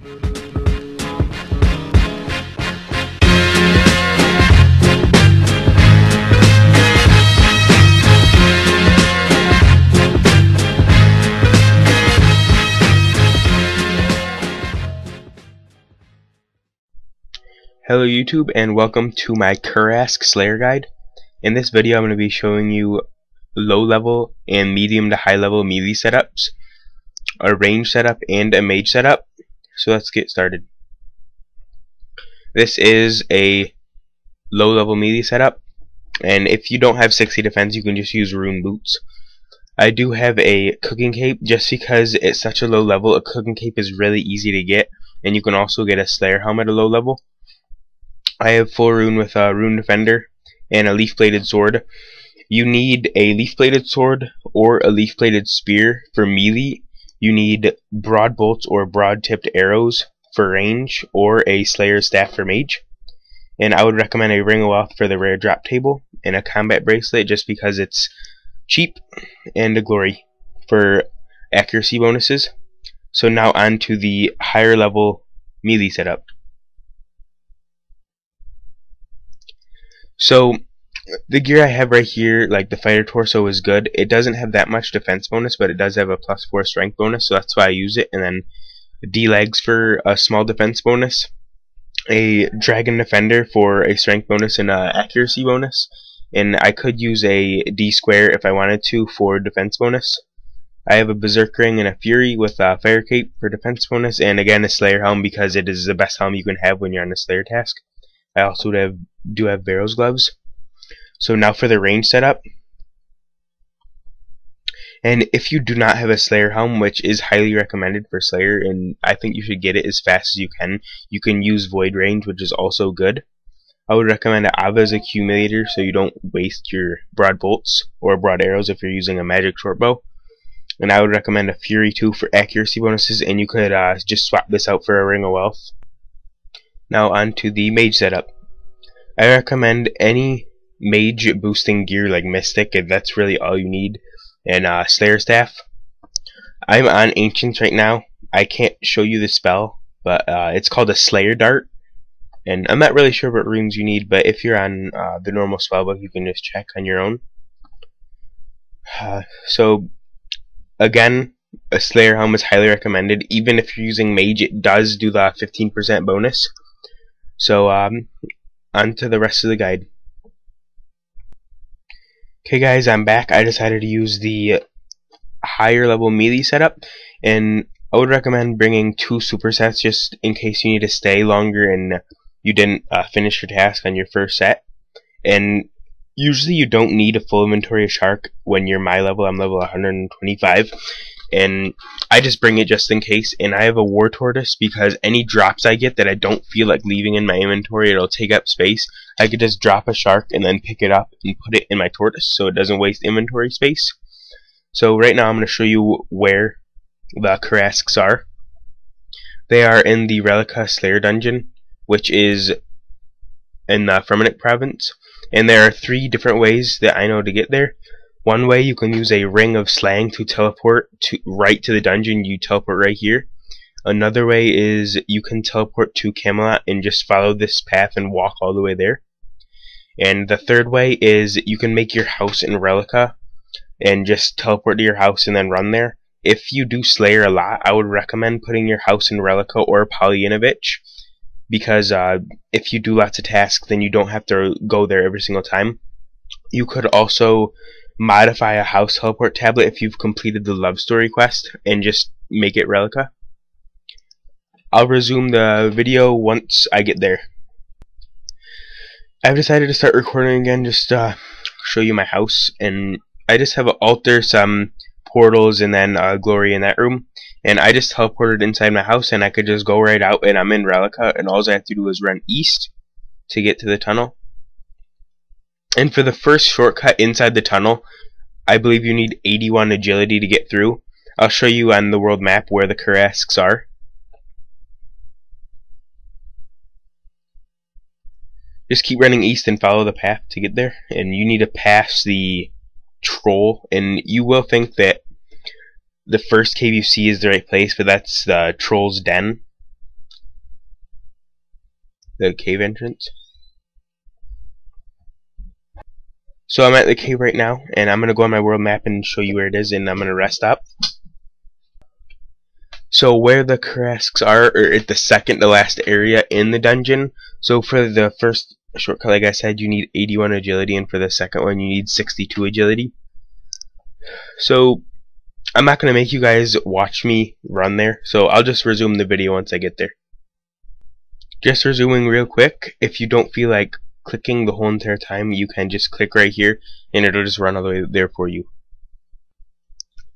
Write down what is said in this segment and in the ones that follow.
Hello YouTube, and welcome to my Kurask Slayer guide. In this video I'm going to be showing you low level and medium to high level melee setups, a range setup, and a mage setup. So let's get started. This is a low level melee setup, and if you don't have 60 defense you can just use rune boots. I do have a cooking cape just because it's such a low level. A cooking cape is really easy to get, and you can also get a Slayer helm at a low level. I have full rune with a rune defender and a leaf bladed sword. You need a leaf bladed sword or a leaf bladed spear for melee. You need broad bolts or broad tipped arrows for range, or a Slayer staff for mage. And I would recommend a ring of wealth for the rare drop table and a combat bracelet just because it's cheap, and a glory for accuracy bonuses. So now on to the higher level melee setup. So the gear I have right here, like the fighter torso, is good. It doesn't have that much defense bonus, but it does have a +4 strength bonus, so that's why I use it. And then D legs for a small defense bonus, a dragon defender for a strength bonus and a accuracy bonus, and I could use a D square if I wanted to for defense bonus. I have a berserk ring and a fury with a fire cape for defense bonus, and again a Slayer helm because it is the best helm you can have when you're on a Slayer task. I also do have Barrow's gloves. So now for the range setup. And if you do not have a Slayer helm, which is highly recommended for Slayer, and I think you should get it as fast as you can use Void Range, which is also good. I would recommend an Ava's accumulator so you don't waste your broad bolts or broad arrows if you're using a magic short bow. And I would recommend a Fury 2 for accuracy bonuses, and you could just swap this out for a Ring of Wealth. Now on to the mage setup. I recommend any mage boosting gear like Mystic, and that's really all you need, and Slayer staff. I'm on Ancients right now. I can't show you the spell, but it's called a Slayer Dart, and I'm not really sure what runes you need, but if you're on the normal spellbook you can just check on your own. So again, a Slayer helm is highly recommended. Even if you're using mage, it does do the 15% bonus. So on to the rest of the guide. Okay guys, I'm back. I decided to use the higher level melee setup, and I would recommend bringing 2 supersets just in case you need to stay longer and you didn't finish your task on your first set. And usually you don't need a full inventory of shark when you're my level. I'm level 125, and I just bring it just in case. And I have a war tortoise because any drops I get that I don't feel like leaving in my inventory, it'll take up space. I could just drop a shark and then pick it up and put it in my tortoise so it doesn't waste inventory space. So right now I'm going to show you where the Kurasks are. They are in the Relica Slayer dungeon, which is in the Firmament province, and there are 3 different ways that I know to get there. One way, you can use a ring of slang to teleport right to the dungeon. You teleport right here. Another way is you can teleport to Camelot and just follow this path and walk all the way there. And the third way is you can make your house in Relica and just teleport to your house and then run there. If you do Slayer a lot, I would recommend putting your house in Relica or Polyanovich, because if you do lots of tasks then you don't have to go there every single time. You could also modify a house teleport tablet if you've completed the love story quest and just make it Relica. I'll resume the video once I get there. I've decided to start recording again just to show you my house, and I just have an altar, some portals, and then glory in that room, and I just teleported inside my house and I could just go right out and I'm in Relica, and all I have to do is run east to get to the tunnel. And for the first shortcut inside the tunnel, I believe you need 81 agility to get through. I'll show you on the world map where the Kurasks are. Just keep running east and follow the path to get there, and you need to pass the troll, and you will think that the first cave you see is the right place, but that's the troll's den. the cave entrance. So I'm at the cave right now, and I'm going to go on my world map and show you where it is, and I'm going to rest up. So where the Kurasks are at the second to last area in the dungeon. So for the first shortcut, like I said, you need 81 agility, and for the second one you need 62 agility. So I'm not going to make you guys watch me run there, so I'll just resume the video once I get there. Just resuming real quick, if you don't feel like clicking the whole entire time, you can just click right here and it'll just run all the way there for you.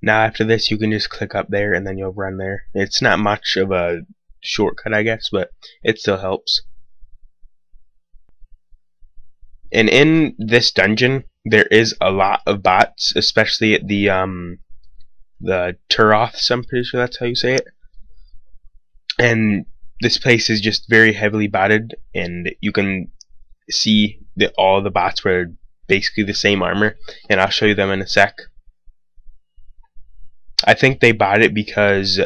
Now after this, you can just click up there and then you'll run there. It's not much of a shortcut, I guess, but it still helps. And in this dungeon, there is a lot of bots, especially at the Turoths, I'm pretty sure that's how you say it. And this place is just very heavily botted, and you can see that all the bots were basically the same armor, and I'll show you them in a sec. I think they bought it because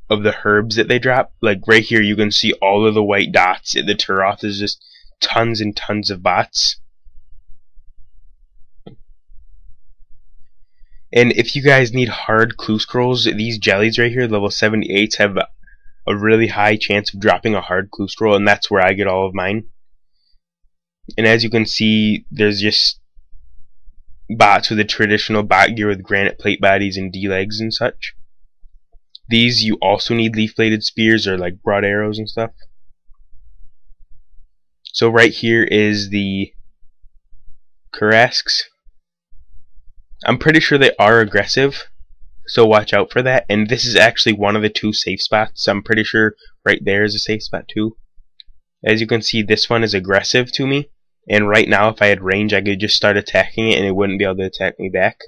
of the herbs that they drop. Like right here you can see all of the white dots. The Turoth is just tons and tons of bots. And if you guys need hard clue scrolls, these jellies right here, level 78s, have a really high chance of dropping a hard clue scroll, and that's where I get all of mine. And as you can see, there's just bots with a traditional bot gear with granite plate bodies and D-legs and such. These you also need leaf-bladed spears or like broad arrows and stuff. So right here is the Kurasks. I'm pretty sure they are aggressive, so watch out for that. And this is actually one of the two safe spots. I'm pretty sure right there is a safe spot too. As you can see, this one is aggressive to me. And right now, if I had range, I could just start attacking it and it wouldn't be able to attack me back.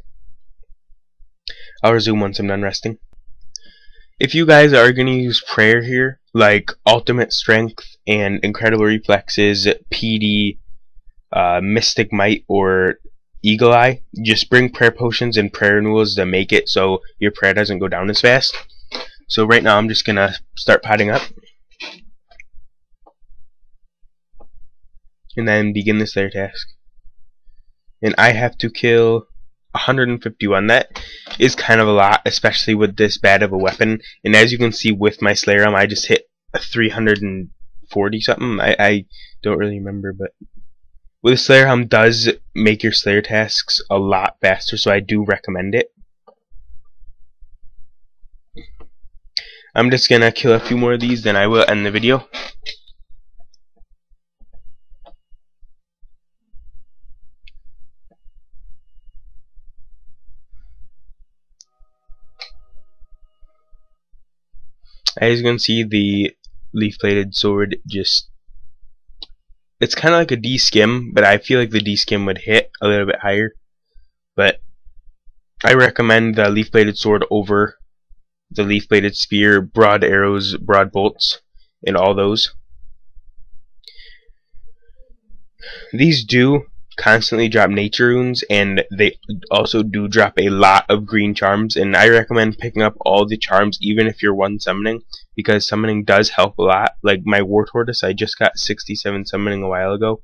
I'll resume once I'm done resting. If you guys are going to use prayer here, like ultimate strength and incredible reflexes, PD, mystic might, or eagle eye, just bring prayer potions and prayer renewals to make it so your prayer doesn't go down as fast. So right now I'm just going to start potting up. And then begin the Slayer task. And I have to kill 151. That is kind of a lot, especially with this bad of a weapon. And as you can see with my Slayer I just hit a 340 something. I don't really remember, but with Slayer does make your Slayer tasks a lot faster, so I do recommend it. I'm just gonna kill a few more of these, then I will end the video. As you can see, the leaf-bladed sword it's kind of like a D-skim, but I feel like the D-skim would hit a little bit higher. But I recommend the leaf-bladed sword over the leaf-bladed spear, broad arrows, broad bolts, and all those. These do constantly drop nature runes, and they also do drop a lot of green charms, and I recommend picking up all the charms even if you're one summoning, because summoning does help a lot. Like my war tortoise, I just got 67 summoning a while ago,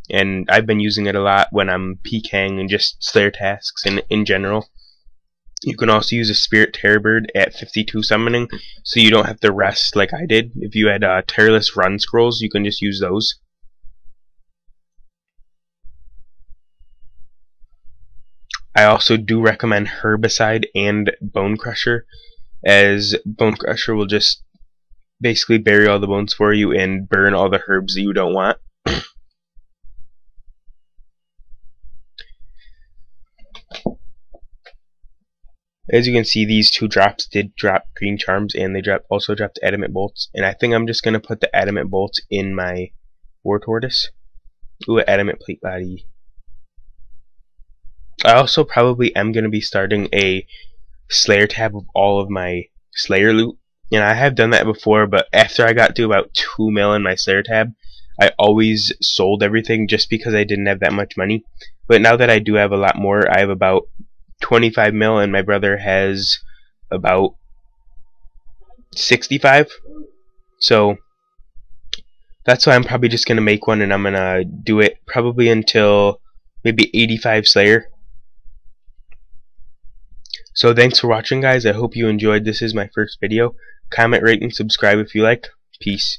and I've been using it a lot when I'm PKing and just Slayer tasks and in general. You can also use a Spirit Terrorbird at 52 summoning, so you don't have to rest like I did. If you had Tireless Run scrolls, you can just use those. I also do recommend Herbicide and Bone Crusher, as Bone Crusher will just basically bury all the bones for you and burn all the herbs that you don't want. As you can see, these two drops did drop green charms, and they also dropped adamant bolts. And I think I'm just going to put the adamant bolts in my war tortoise. Ooh, adamant plate body. I also probably am going to be starting a Slayer tab of all of my Slayer loot. And I have done that before, but after I got to about 2 mil in my Slayer tab, I always sold everything just because I didn't have that much money. But now that I do have a lot more, I have about 25 mil, and my brother has about 65. So That's why I'm probably just gonna make one, and I'm gonna do it probably until maybe 85 Slayer. So thanks for watching, guys. I hope you enjoyed. This is my first video. Comment, rate, and subscribe if you like. Peace.